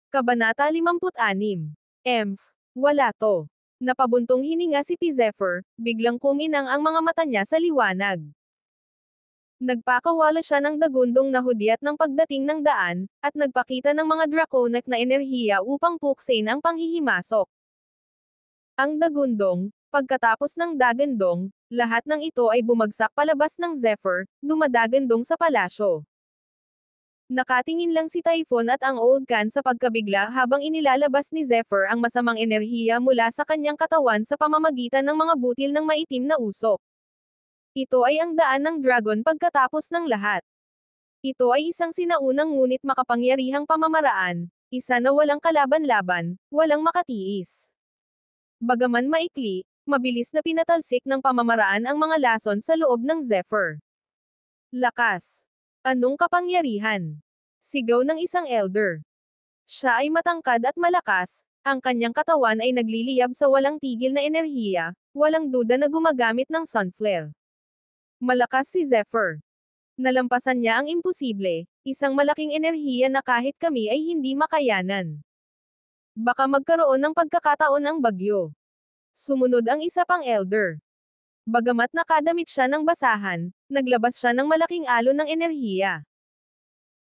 Kabanata 56. Emph. Wala to. Napabuntong hininga si P. Zephyr, biglang kuminang ang mga mata niya sa liwanag. Nagpakawala siya ng dagundong na hudyat ng pagdating ng daan, at nagpakita ng mga draconic na enerhiya upang puksain ang panghihimasok. Ang dagundong, pagkatapos ng dagandong, lahat ng ito ay bumagsak palabas ng Zephyr, dumadagandong sa palasyo. Nakatingin lang si Typhon at ang Old Khan sa pagkabigla habang inilalabas ni Zephyr ang masamang enerhiya mula sa kanyang katawan sa pamamagitan ng mga butil ng maitim na usok. Ito ay ang daan ng dragon pagkatapos ng lahat. Ito ay isang sinaunang ngunit makapangyarihang pamamaraan, isa na walang kalaban-laban, walang makatiis. Bagaman maikli, mabilis na pinatalsik ng pamamaraan ang mga lason sa loob ng Zephyr. Lakas. Anong kapangyarihan? Sigaw ng isang elder. Siya ay matangkad at malakas, ang kanyang katawan ay nagliliyab sa walang tigil na enerhiya, walang duda na gumagamit ng sunflare. Malakas si Zephyr. Nalampasan niya ang imposible, isang malaking enerhiya na kahit kami ay hindi makayanan. Baka magkaroon ng pagkakataon ang bagyo. Sumunod ang isa pang elder. Bagamat nakadamit siya ng basahan, naglabas siya ng malaking alon ng enerhiya.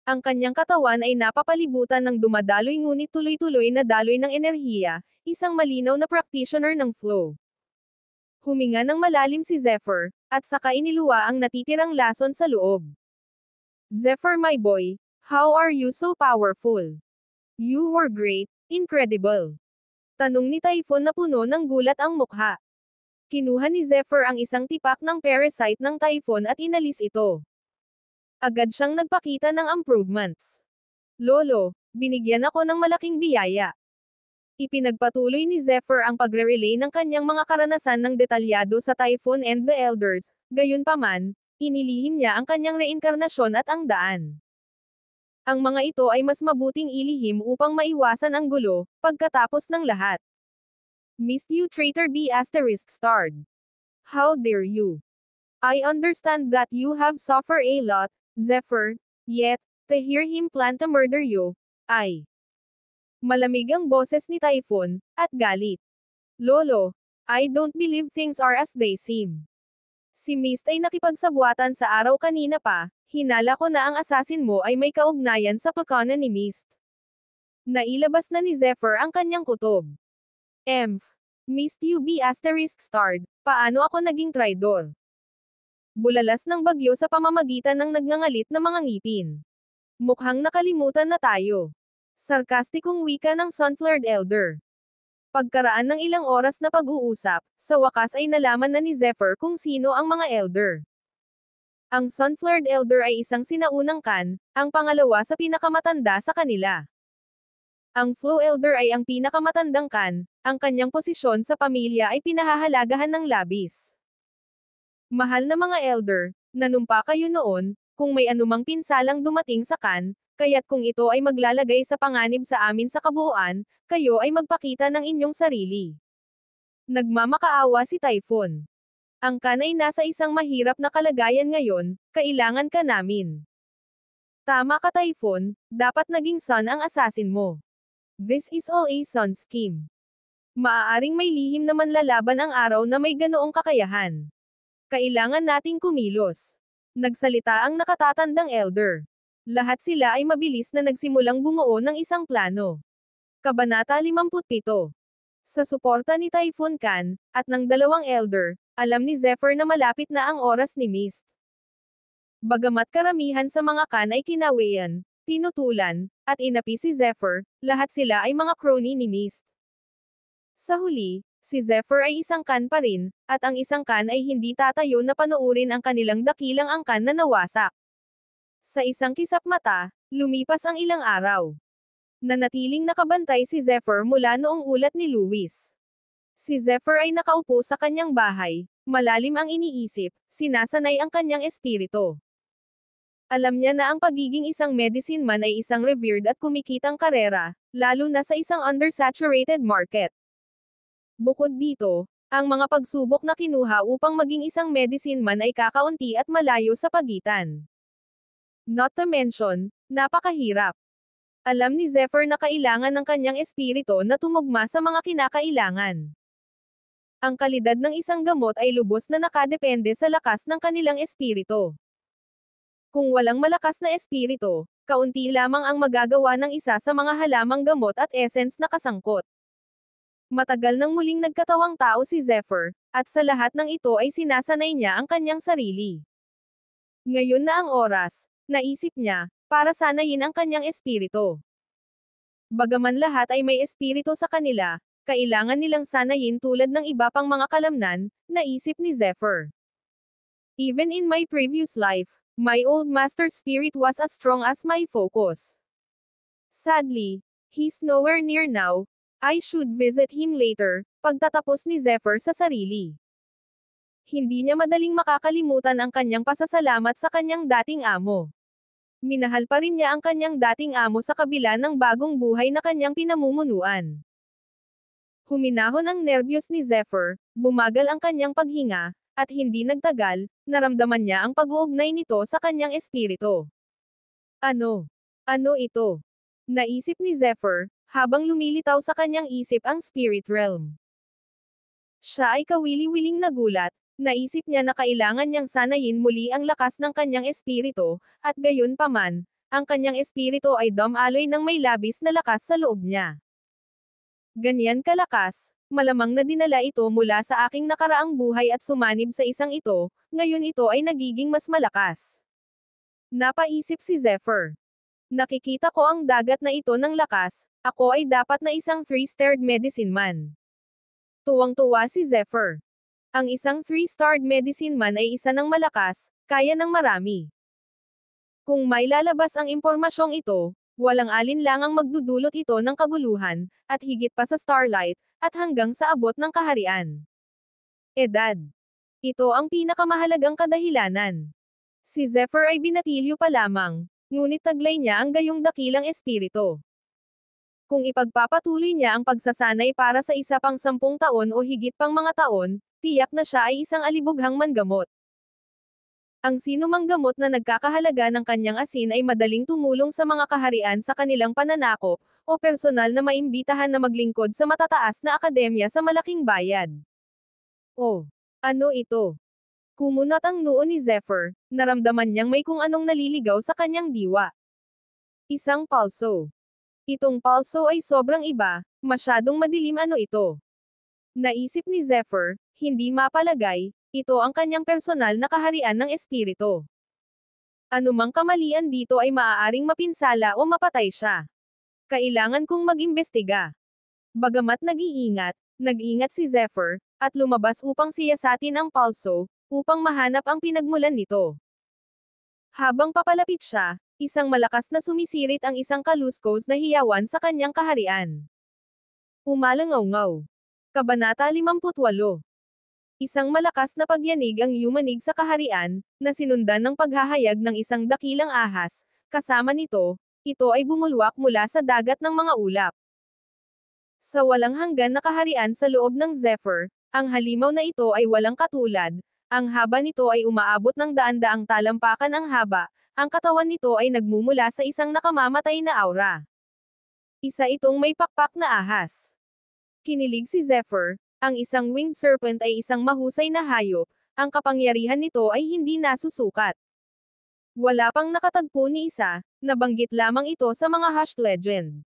Ang kanyang katawan ay napapalibutan ng dumadaloy ngunit tuloy-tuloy na daloy ng enerhiya, isang malinaw na practitioner ng flow. Huminga ng malalim si Zephyr, at saka iniluwa ang natitirang lason sa loob. Zephyr my boy, how are you so powerful? You were great, incredible. Tanong ni Typhon na puno ng gulat ang mukha. Kinuha ni Zephyr ang isang tipak ng parasite ng Typhon at inalis ito. Agad siyang nagpakita ng improvements. Lolo, binigyan ako ng malaking biyaya. Ipinagpatuloy ni Zephyr ang pagre-relay ng kanyang mga karanasan ng detalyado sa Typhon and the Elders, gayunpaman, inilihim niya ang kanyang reinkarnasyon at ang daan. Ang mga ito ay mas mabuting ilihim upang maiwasan ang gulo, pagkatapos ng lahat. Missed you traitor B****. How dare you? I understand that you have suffered a lot, Zephyr, yet, to hear him plan to murder you, ay. Malamig ang boses ni Typhon, at galit. Lolo, I don't believe things are as they seem. Si Mist ay nakipagsabwatan sa araw kanina pa, hinala ko na ang assassin mo ay may kaugnayan sa pakana ni Mist. Nailabas na ni Zephyr ang kanyang kutob. Emph. Missed you B****. Paano ako naging traidor? Bulalas ng bagyo sa pamamagitan ng nagngangalit na mga ngipin. Mukhang nakalimutan na tayo. Sarkastikong wika ng Sunflowered Elder. Pagkaraan ng ilang oras na pag-uusap, sa wakas ay nalaman na ni Zephyr kung sino ang mga elder. Ang Sunflowered Elder ay isang sinaunang Khan, ang pangalawa sa pinakamatanda sa kanila. Ang Flow Elder ay ang pinakamatandang Khan, ang kanyang posisyon sa pamilya ay pinahahalagahan ng labis. Mahal na mga elder, nanumpa kayo noon, kung may anumang pinsalang dumating sa Khan, kaya't kung ito ay maglalagay sa panganib sa amin sa kabuuan, kayo ay magpakita ng inyong sarili. Nagmamakaawa si Typhon. Ang Khan ay nasa isang mahirap na kalagayan ngayon, kailangan ka namin. Tama ka Typhon, dapat naging son ang assassin mo. This is all a son scheme. Maaaring may lihim na manlalaban ang araw na may ganoong kakayahan. Kailangan nating kumilos. Nagsalita ang nakatatandang elder. Lahat sila ay mabilis na nagsimulang bumuo ng isang plano. Kabanata 57. Sa suporta ni Typhon Khan, at ng dalawang elder, alam ni Zephyr na malapit na ang oras ni Mist. Bagamat karamihan sa mga Khan ay kinawayan, tinutulan, at inapi si Zephyr, lahat sila ay mga crony ni Mist. Sa huli, si Zephyr ay isang Khan pa rin, at ang isang Khan ay hindi tatayo na panoorin ang kanilang dakilang angkan na nawasak. Sa isang kisap mata, lumipas ang ilang araw. Nanatiling nakabantay si Zephyr mula noong ulat ni Lewis. Si Zephyr ay nakaupo sa kanyang bahay, malalim ang iniisip, sinasanay ang kanyang espiritu. Alam niya na ang pagiging isang medicine man ay isang revered at kumikitang karera, lalo na sa isang undersaturated market. Bukod dito, ang mga pagsubok na kinuha upang maging isang medicine man ay kakaunti at malayo sa pagitan. Not to mention, napakahirap. Alam ni Zephyr na kailangan ng kanyang espiritu na tumugma sa mga kinakailangan. Ang kalidad ng isang gamot ay lubos na nakadepende sa lakas ng kanilang espiritu. Kung walang malakas na espiritu, kaunti lamang ang magagawa ng isa sa mga halamang gamot at essence na kasangkot. Matagal nang muling nagkatawang tao si Zephyr, at sa lahat ng ito ay sinasanay niya ang kanyang sarili. Ngayon na ang oras, naisip niya, para sanayin ang kanyang espiritu. Bagaman lahat ay may espiritu sa kanila, kailangan nilang sanayin tulad ng iba pang mga kalamnan, naisip ni Zephyr. Even in my previous life, my old master spirit was as strong as my focus. Sadly, he's nowhere near now. I should visit him later, pagtatapos ni Zephyr sa sarili. Hindi niya madaling makakalimutan ang kanyang pasasalamat sa kanyang dating amo. Minahal pa rin niya ang kanyang dating amo sa kabila ng bagong buhay na kanyang pinamumunuan. Huminahon ang nerbiyos ni Zephyr, bumagal ang kanyang paghinga, at hindi nagtagal, naramdaman niya ang pag-uugnay nito sa kanyang espiritu. Ano? Ano ito? Naisip ni Zephyr, habang lumilitaw sa kanyang isip ang spirit realm. Siya ay kawili-wiling nagulat, naisip niya na kailangan niyang sanayin muli ang lakas ng kanyang espiritu, at gayon paman, ang kanyang espiritu ay dumaloy ng may labis na lakas sa loob niya. Ganyan kalakas, malamang na dinala ito mula sa aking nakaraang buhay at sumanib sa isang ito, ngayon ito ay nagiging mas malakas. Napaisip si Zephyr. Nakikita ko ang dagat na ito ng lakas, ako ay dapat na isang 3-starred medicine man. Tuwang-tuwa si Zephyr. Ang isang 3-starred medicine man ay isa ng malakas, kaya ng marami. Kung may lalabas ang impormasyong ito, walang alinlangang magdudulot ito ng kaguluhan, at higit pa sa Starlight, at hanggang sa abot ng kaharian. Edad. Ito ang pinakamahalagang kadahilanan. Si Zephyr ay binatilyo pa lamang, ngunit taglay niya ang gayong dakilang espiritu. Kung ipagpapatuloy niya ang pagsasanay para sa isa pang 10 taon o higit pang mga taon, tiyak na siya ay isang alibughang mangamot. Ang sinumang gamot na nagkakahalaga ng kanyang asin ay madaling tumulong sa mga kaharian sa kanilang pananakop, o personal na maimbitahan na maglingkod sa matataas na akademya sa malaking bayad. Oh, ano ito? Kumunat ang noo ni Zephyr, naramdaman niyang may kung anong naliligaw sa kanyang diwa. Isang palso. Itong palso ay sobrang iba, masyadong madilim ano ito. Naisip ni Zephyr, hindi mapalagay, ito ang kanyang personal na kaharian ng espiritu. Anumang kamalian dito ay maaaring mapinsala o mapatay siya. Kailangan kong mag-imbestiga. Bagamat nag-iingat si Zephyr, at lumabas upang siyasatin ang palso, upang mahanap ang pinagmulan nito. Habang papalapit siya, isang malakas na sumisirit ang isang kaluskos na hiyawan sa kanyang kaharian. Umalangaw-ngaw. Kabanata 58. Isang malakas na pagyanig ang yumanig sa kaharian, na sinundan ng paghahayag ng isang dakilang ahas, kasama nito, ito ay bumulwak mula sa dagat ng mga ulap. Sa walang hanggan na kaharian sa loob ng Zephyr, ang halimaw na ito ay walang katulad, ang haba nito ay umaabot ng daan-daang talampakan ang haba, ang katawan nito ay nagmumula sa isang nakamamatay na aura. Isa itong may pakpak na ahas. Kinilig si Zephyr. Ang isang winged serpent ay isang mahusay na hayop, ang kapangyarihan nito ay hindi nasusukat. Wala pang nakatagpo ni isa, nabanggit lamang ito sa mga hushed legend.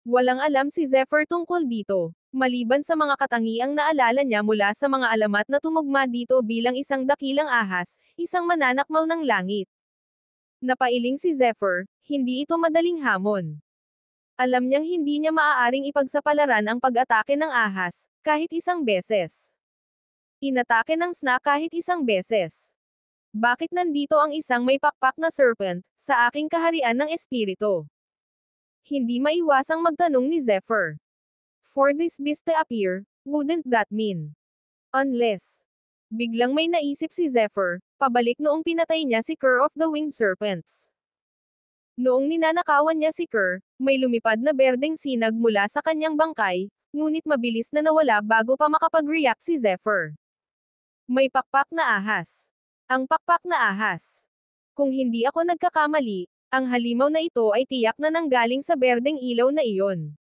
Walang alam si Zephyr tungkol dito, maliban sa mga katangiang naalala niya mula sa mga alamat na tumugma dito bilang isang dakilang ahas, isang mananakmal ng langit. Napailing si Zephyr, hindi ito madaling hamon. Alam niyang hindi niya maaaring ipagsapalaran ang pag-atake ng ahas, kahit isang beses. Inatake ng snake kahit isang beses. Bakit nandito ang isang may pakpak na serpent, sa aking kaharian ng espiritu? Hindi maiwasang magtanong ni Zephyr. For this beast to appear, wouldn't that mean? Unless. Biglang may naisip si Zephyr, pabalik noong pinatay niya si Cur of the Winged Serpents. Noong ninanakawan niya si Cur, may lumipad na berdeng sinag mula sa kanyang bangkay, ngunit mabilis na nawala bago pa makapag-react si Zephyr. May pakpak na ahas. Ang pakpak na ahas. Kung hindi ako nagkakamali, ang halimaw na ito ay tiyak na nanggaling sa berdeng ilaw na iyon.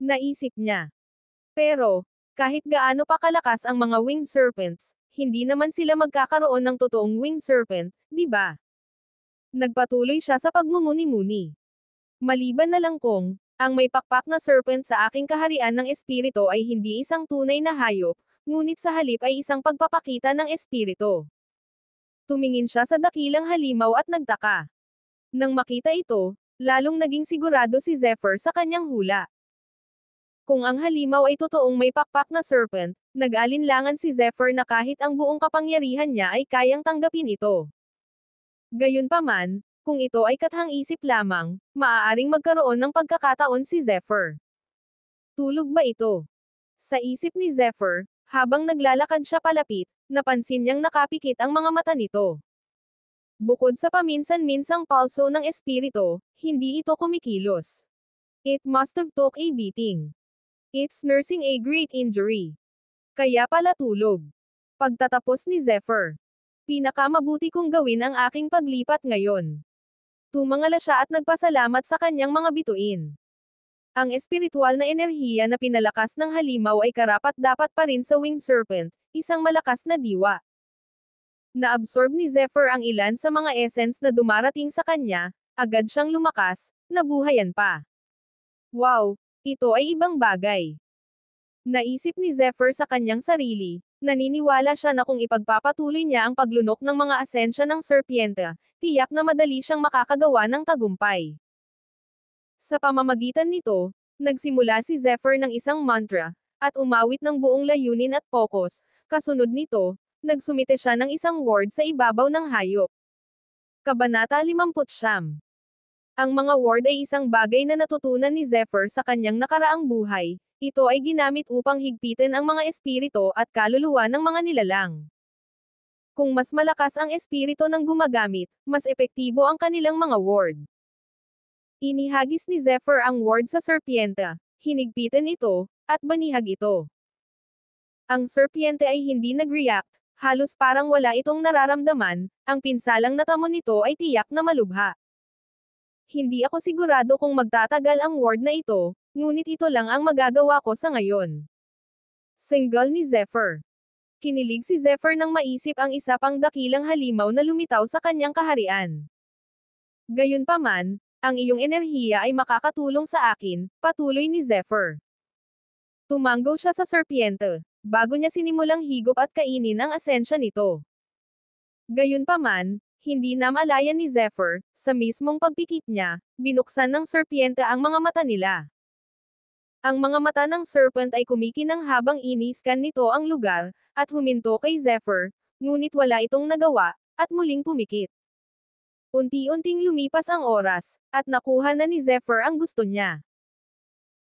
Naisip niya. Pero, kahit gaano pa kalakas ang mga winged serpents, hindi naman sila magkakaroon ng totoong winged serpent, di ba? Nagpatuloy siya sa pagmumuni-muni. Maliban na lang kung, ang may pakpak na serpent sa aking kaharian ng espiritu ay hindi isang tunay na hayop, ngunit sa halip ay isang pagpapakita ng espiritu. Tumingin siya sa dakilang halimaw at nagtaka. Nang makita ito, lalong naging sigurado si Zephyr sa kanyang hula. Kung ang halimaw ay totoong may pakpak na serpent, nag-alinlangan si Zephyr na kahit ang buong kapangyarihan niya ay kayang tanggapin ito. Gayunpaman, kung ito ay kathang-isip lamang, maaaring magkaroon ng pagkakataon si Zephyr. Tulog ba ito? Sa isip ni Zephyr, habang naglalakad siya palapit, napansin niyang nakapikit ang mga mata nito. Bukod sa paminsan-minsang palso ng espiritu, hindi ito kumikilos. It must have took a beating. It's nursing a great injury. Kaya pala tulog. Pagtatapos ni Zephyr, pinakamabuti kong gawin ang aking paglipat ngayon. Tumangala siya at nagpasalamat sa kanyang mga bituin. Ang espiritual na enerhiya na pinalakas ng halimaw ay karapat-dapat pa rin sa winged serpent, isang malakas na diwa. Naabsorb ni Zephyr ang ilan sa mga essence na dumarating sa kanya, agad siyang lumakas, nabuhayan pa. Wow, ito ay ibang bagay. Naisip ni Zephyr sa kanyang sarili, naniniwala siya na kung ipagpapatuloy niya ang paglunok ng mga asensya ng serpiente, tiyak na madali siyang makakagawa ng tagumpay. Sa pamamagitan nito, nagsimula si Zephyr ng isang mantra, at umawit ng buong layunin at focus. Kasunod nito, nagsumite siya ng isang word sa ibabaw ng hayop. Kabanata 59. Ang mga word ay isang bagay na natutunan ni Zephyr sa kanyang nakaraang buhay. Ito ay ginamit upang higpitin ang mga espiritu at kaluluwa ng mga nilalang. Kung mas malakas ang espiritu ng gumagamit, mas epektibo ang kanilang mga word. Inihagis ni Zephyr ang word sa serpiente, hinigpitin ito, at banihag ito. Ang serpiente ay hindi nag-react, halos parang wala itong nararamdaman, ang pinsalang natamo nito ay tiyak na malubha. Hindi ako sigurado kung magtatagal ang word na ito, ngunit ito lang ang magagawa ko sa ngayon. Single ni Zephyr. Kinilig si Zephyr nang maisip ang isa pang dakilang halimaw na lumitaw sa kanyang kaharian. Gayunpaman, ang iyong enerhiya ay makakatulong sa akin, patuloy ni Zephyr. Tumanggo siya sa serpiente, bago niya sinimulang higop at kainin ang asensya nito. Gayunpaman, hindi na malayan ni Zephyr, sa mismong pagpikit niya, binuksan ng serpiente ang mga mata nila. Ang mga mata ng serpent ay kumikinang habang ini-scan nito ang lugar, at huminto kay Zephyr, ngunit wala itong nagawa, at muling pumikit. Unti-unting lumipas ang oras, at nakuha na ni Zephyr ang gusto niya.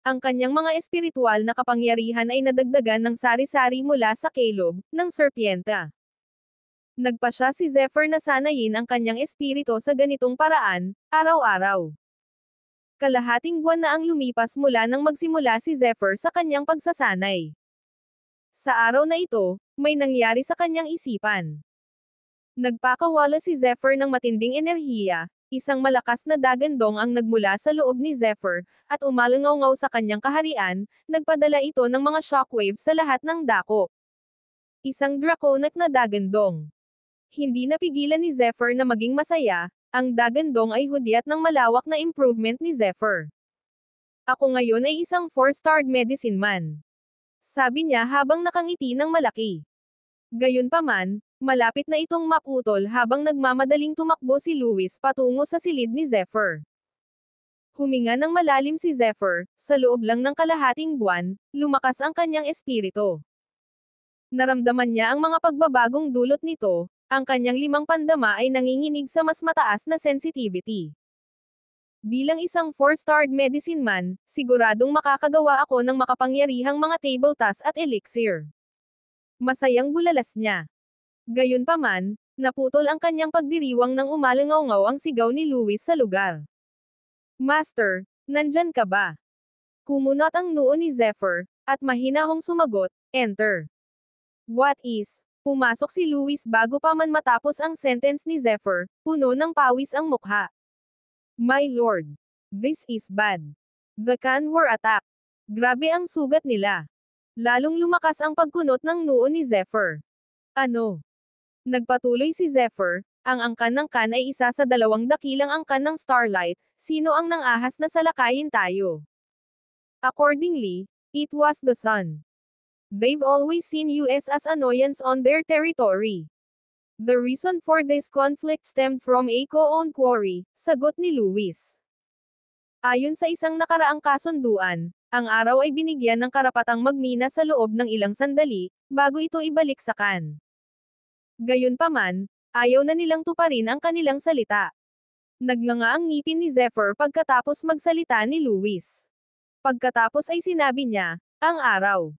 Ang kanyang mga espiritual na kapangyarihan ay nadagdagan ng sari-sari mula sa kelob ng serpiente. Nagpasya si Zephyr na sanayin ang kanyang espiritu sa ganitong paraan, araw-araw. Kalahating buwan na ang lumipas mula nang magsimula si Zephyr sa kanyang pagsasanay. Sa araw na ito, may nangyari sa kanyang isipan. Nagpakawala si Zephyr ng matinding enerhiya, isang malakas na dagandong ang nagmula sa loob ni Zephyr, at umalangaw-ngaw sa kanyang kaharian, nagpadala ito ng mga shockwaves sa lahat ng dako. Isang draconic na dagandong. Hindi napigilan ni Zephyr na maging masaya, ang dagandong ay hudyat ng malawak na improvement ni Zephyr. Ako ngayon ay isang 4-starred medicine man. Sabi niya habang nakangiti ng malaki. Gayunpaman, malapit na itong maputol habang nagmamadaling tumakbo si Louis patungo sa silid ni Zephyr. Huminga ng malalim si Zephyr, sa loob lang ng kalahating buwan, lumakas ang kanyang espiritu. Naramdaman niya ang mga pagbabagong dulot nito, ang kanyang 5 pandama ay nanginginig sa mas mataas na sensitivity. Bilang isang 4-starred medicine man, siguradong makakagawa ako ng makapangyarihang mga table tasks at elixir. Masayang bulalas niya. Gayunpaman, naputol ang kanyang pagdiriwang nang umalangaw-ngaw ang sigaw ni Louis sa lugar. Master, nandyan ka ba? Kumunot ang noo ni Zephyr, at mahinahong sumagot, enter. What is? Pumasok si Louis bago pa man matapos ang sentence ni Zephyr, puno ng pawis ang mukha. My lord. This is bad. The Khan were attacked. Grabe ang sugat nila. Lalong lumakas ang pagkunot ng noo ni Zephyr. Ano? Nagpatuloy si Zephyr, ang angkan ng Khan ay isa sa 2 dakilang angkan ng Starlight, sino ang nangahas na salakayin tayo? Accordingly, it was the sun. They've always seen US as annoyance on their territory. The reason for this conflict stemmed from a co-owned quarry, sagot ni Lewis. Ayon sa isang nakaraang kasunduan, ang araw ay binigyan ng karapatang magmina sa loob ng ilang sandali, bago ito ibalik sa Khan. Gayunpaman, ayaw na nilang tuparin ang kanilang salita. Nagnganga ang ngipin ni Zephyr pagkatapos magsalita ni Lewis. Pagkatapos ay sinabi niya, ang araw.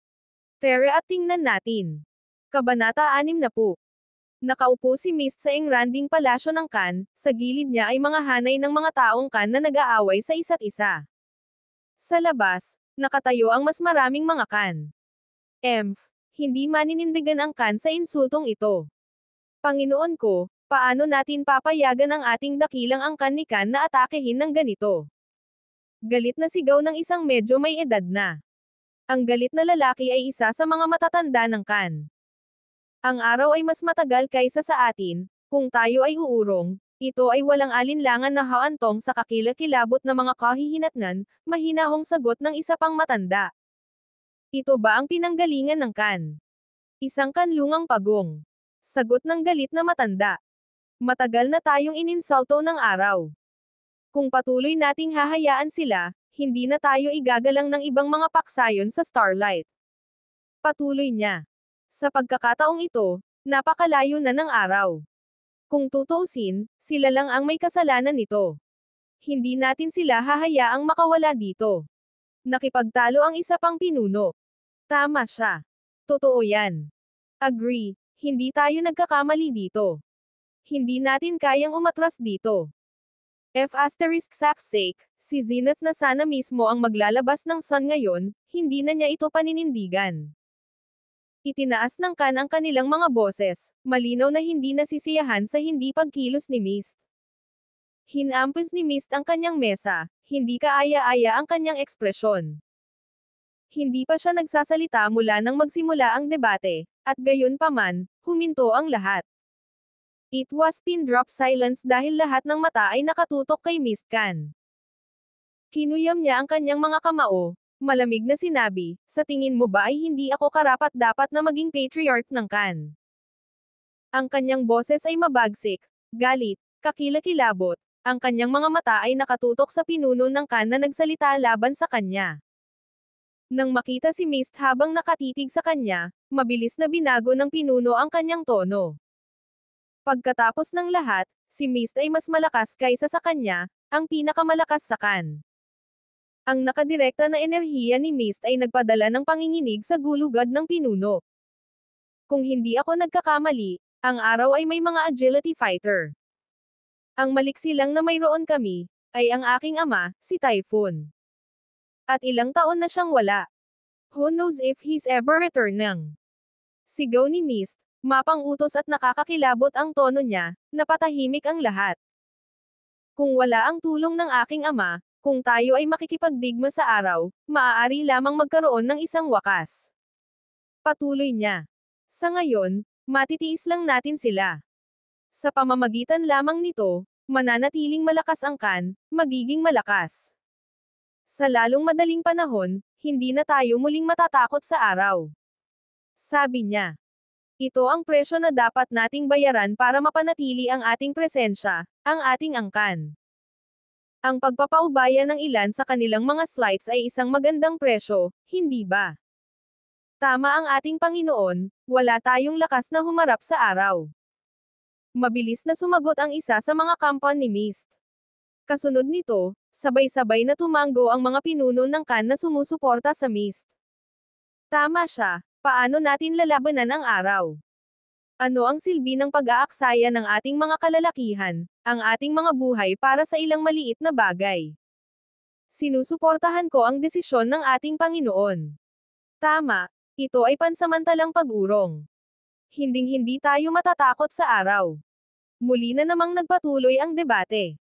Tara at tingnan natin. Kabanata 60. Nakaupo si Mist sa engranding palasyo ng Khan, sa gilid niya ay mga hanay ng mga taong Khan na nag-aaway sa isa't isa. Sa labas, nakatayo ang mas maraming mga Khan. Hindi maninindigan ang Khan sa insultong ito. Panginoon ko, paano natin papayagan ang ating dakilang angkan ni Khan na atakehin ng ganito? Galit na sigaw ng isang medyo may edad na. Ang galit na lalaki ay isa sa mga matatanda ng Khan. Ang araw ay mas matagal kaysa sa atin, kung tayo ay uurong, ito ay walang alinlangan na haantong sa kakilakilabot na mga kahihinatnan, mahinahong sagot ng isa pang matanda. Ito ba ang pinanggalingan ng Khan? Isang kanlungang pagong. Sagot ng galit na matanda. Matagal na tayong ininsulto ng araw. Kung patuloy nating hahayaan sila, hindi na tayo igagalang ng ibang mga paksayon sa Starlight. Patuloy niya. Sa pagkakataong ito, napakalayo na ng araw. Kung tutuusin, sila lang ang may kasalanan nito. Hindi natin sila hahayaang makawala dito. Nakipagtalo ang isa pang pinuno. Tama siya. Totoo yan. Agree, hindi tayo nagkakamali dito. Hindi natin kayang umatras dito. F***'s sake, si Zenith na sana mismo ang maglalabas ng sun ngayon, hindi na niya ito paninindigan. Itinaas ng Khan ang kanilang mga boses, malinaw na hindi nasisiyahan sa hindi pagkilos ni Mist. Hinampos ni Mist ang kanyang mesa, hindi kaaya-aya ang kanyang ekspresyon. Hindi pa siya nagsasalita mula nang magsimula ang debate, at gayon paman, huminto ang lahat. It was pin-drop silence dahil lahat ng mata ay nakatutok kay Mist Khan. Kinuyam niya ang kanyang mga kamao, malamig na sinabi, sa tingin mo ba ay hindi ako karapat-dapat na maging patriarch ng Khan? Ang kanyang boses ay mabagsik, galit, kakilakilabot, ang kanyang mga mata ay nakatutok sa pinuno ng Khan na nagsalita laban sa kanya. Nang makita si Mist habang nakatitig sa kanya, mabilis na binago ng pinuno ang kanyang tono. Pagkatapos ng lahat, si Mist ay mas malakas kaysa sa kanya, ang pinakamalakas sa Khan. Ang nakadirekta na enerhiya ni Mist ay nagpadala ng panginginig sa gulugad ng pinuno. Kung hindi ako nagkakamali, ang araw ay may mga agility fighter. Ang maliksi lang na mayroon kami, ay ang aking ama, si Typhoon. At ilang taon na siyang wala. Who knows if he's ever returning? Sigaw ni Mist, mapang-utos at nakakakilabot ang tono niya, napatahimik ang lahat. Kung wala ang tulong ng aking ama, kung tayo ay makikipagdigma sa araw, maaari lamang magkaroon ng isang wakas. Patuloy niya. Sa ngayon, matitiis lang natin sila. Sa pamamagitan lamang nito, mananatiling malakas ang Khan, magiging malakas. Sa lalong madaling panahon, hindi na tayo muling matatakot sa araw. Sabi niya. Ito ang presyo na dapat nating bayaran para mapanatili ang ating presensya, ang ating angkan. Ang pagpapaubaya ng ilan sa kanilang mga slights ay isang magandang presyo, hindi ba? Tama ang ating Panginoon, wala tayong lakas na humarap sa araw. Mabilis na sumagot ang isa sa mga kampan ni Mist. Kasunod nito, sabay-sabay na tumango ang mga pinuno ng Khan na sumusuporta sa Mist. Tama siya, paano natin lalabanan ang araw? Ano ang silbi ng pag-aaksaya ng ating mga kalalakihan, ang ating mga buhay para sa ilang maliit na bagay? Sinusuportahan ko ang desisyon ng ating Panginoon. Tama, ito ay pansamantalang pag-urong. Hinding-hindi tayo matatakot sa araw. Muli na namang nagpatuloy ang debate.